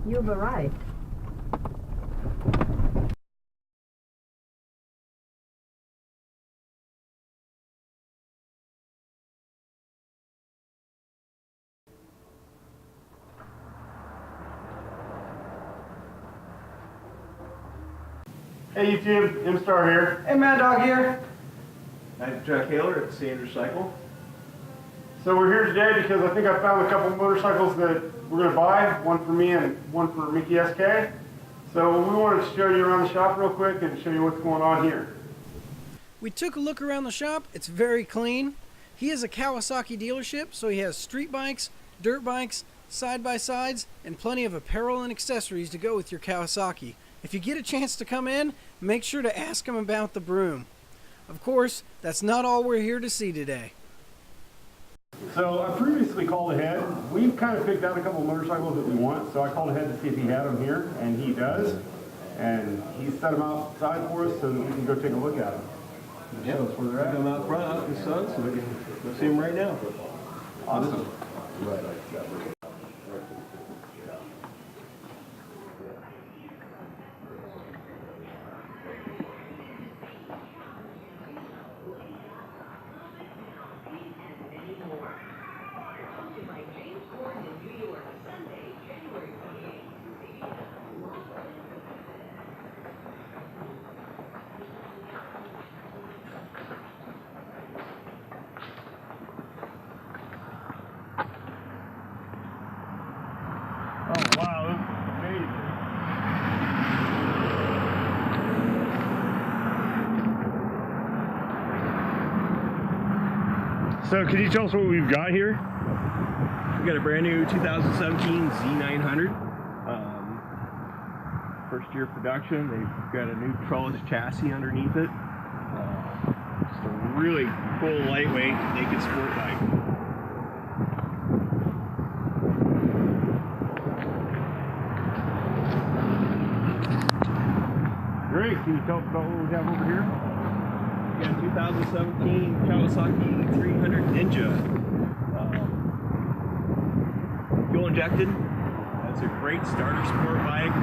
You've arrived. Hey YouTube, Mstar here. Hey, Maddog here. I'm Jack Haler at Sanders Cycle. So we're here today because I think I found a couple motorcycles that we're going to buy, one for me and one for Mickeysk. So we wanted to show you around the shop real quick and show you what's going on here. We took a look around the shop. It's very clean. He is a Kawasaki dealership, so he has street bikes, dirt bikes, side-by-sides, and plenty of apparel and accessories to go with your Kawasaki. If you get a chance to come in, make sure to ask him about the broom. Of course, that's not all we're here to see today. So I previously called ahead. We've kind of picked out a couple motorcycles that we want, so I called ahead to see if he had them here, and he does. And he set them outside for us so that we can go take a look at them. Yeah, Show us where they're at. Come out front, out in the sun, so we can go see them right now. Awesome. Oh wow, this is amazing. So can you tell us what we've got here? We got a brand new 2017 Z900. First year production. They've got a new trellis chassis underneath it. Just a really cool, lightweight, naked sport bike. Great, can you tell us about what we have over here? We got a 2017 Kawasaki Z900 Ninja. Fuel injected. That's a great starter sport bike,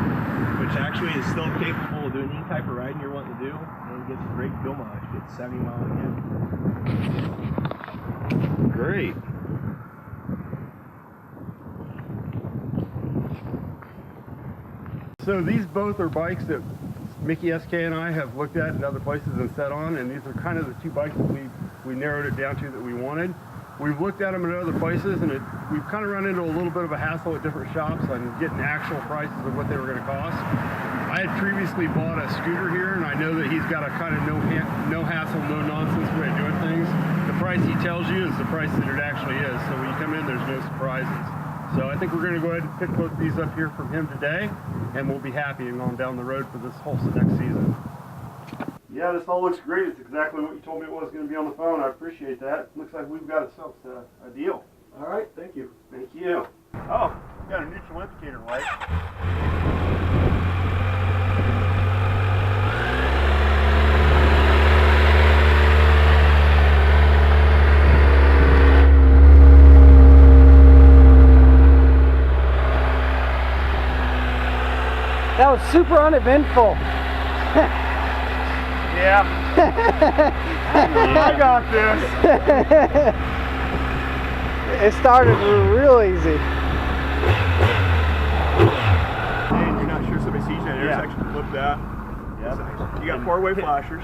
which actually is still capable of doing any type of riding you're wanting to do, and gets a great fuel mileage. Gets 70 miles again. Great. So these both are bikes that Mickeysk and I have looked at in other places and set on, and these are kind of the two bikes that we narrowed it down to that we wanted. We've looked at them in other places, and we've kind of run into a little bit of a hassle at different shops on getting actual prices of what they were going to cost. I had previously bought a scooter here, and I know that he's got a kind of no hassle, no nonsense way of doing things. The price he tells you is the price that it actually is, so when you come in, there's no surprises. So I think we're going to go ahead and pick both these up here from him today, and we'll be happy and on down the road for this whole next season. Yeah, this all looks great. It's exactly what you told me it was going to be on the phone. I appreciate that. Looks like we've got ourselves a deal. All right, thank you. Thank you. Oh, we got a neutral indicator light. That was super uneventful. Yeah. I got this. It started real easy. And you're not sure somebody sees that intersection, flip that. Yeah. You got four-way flashers.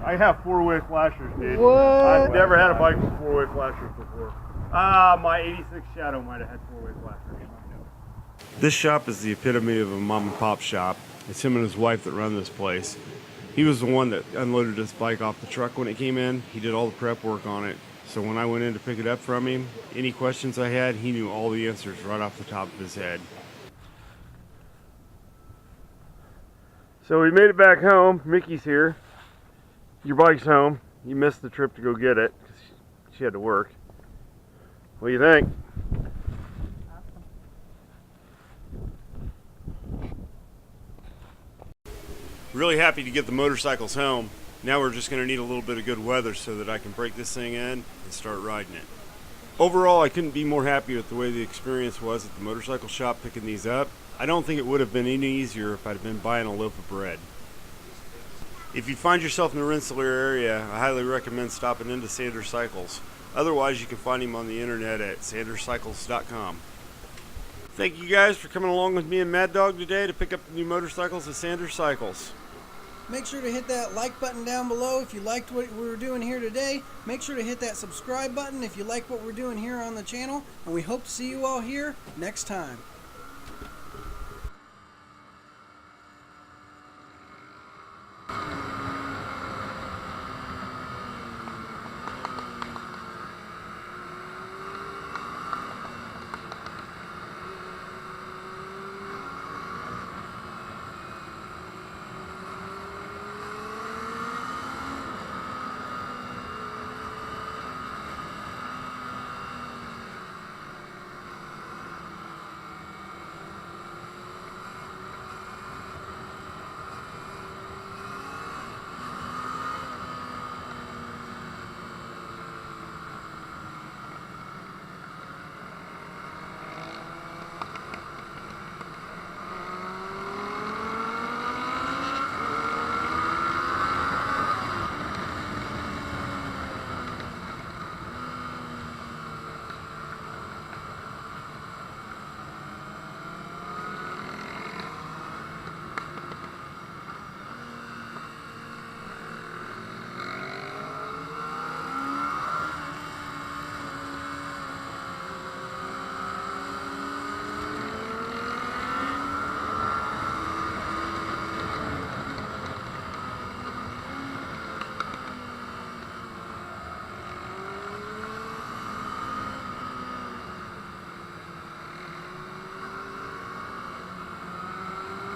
I have four-way flashers, dude. What? I've never had a bike with four-way flashers before. My 86 Shadow might have had four-way flashers. This shop is the epitome of a mom and pop shop. It's him and his wife that run this place. He was the one that unloaded this bike off the truck when it came in. He did all the prep work on it. So when I went in to pick it up from him, any questions I had, he knew all the answers right off the top of his head. So we made it back home. Mickey's here. Your bike's home. You missed the trip to go get it because she had to work. What do you think? Really happy to get the motorcycles home. Now we're just going to need a little bit of good weather so that I can break this thing in and start riding it. Overall, I couldn't be more happy with the way the experience was at the motorcycle shop picking these up. I don't think it would have been any easier if I'd been buying a loaf of bread. If you find yourself in the Rensselaer area, I highly recommend stopping into Sanders Cycles. Otherwise, you can find him on the internet at sanderscycles.com. Thank you guys for coming along with me and Mad Dog today to pick up the new motorcycles at Sanders Cycles. Make sure to hit that like button down below if you liked what we were doing here today. Make sure to hit that subscribe button if you like what we're doing here on the channel. And we hope to see you all here next time.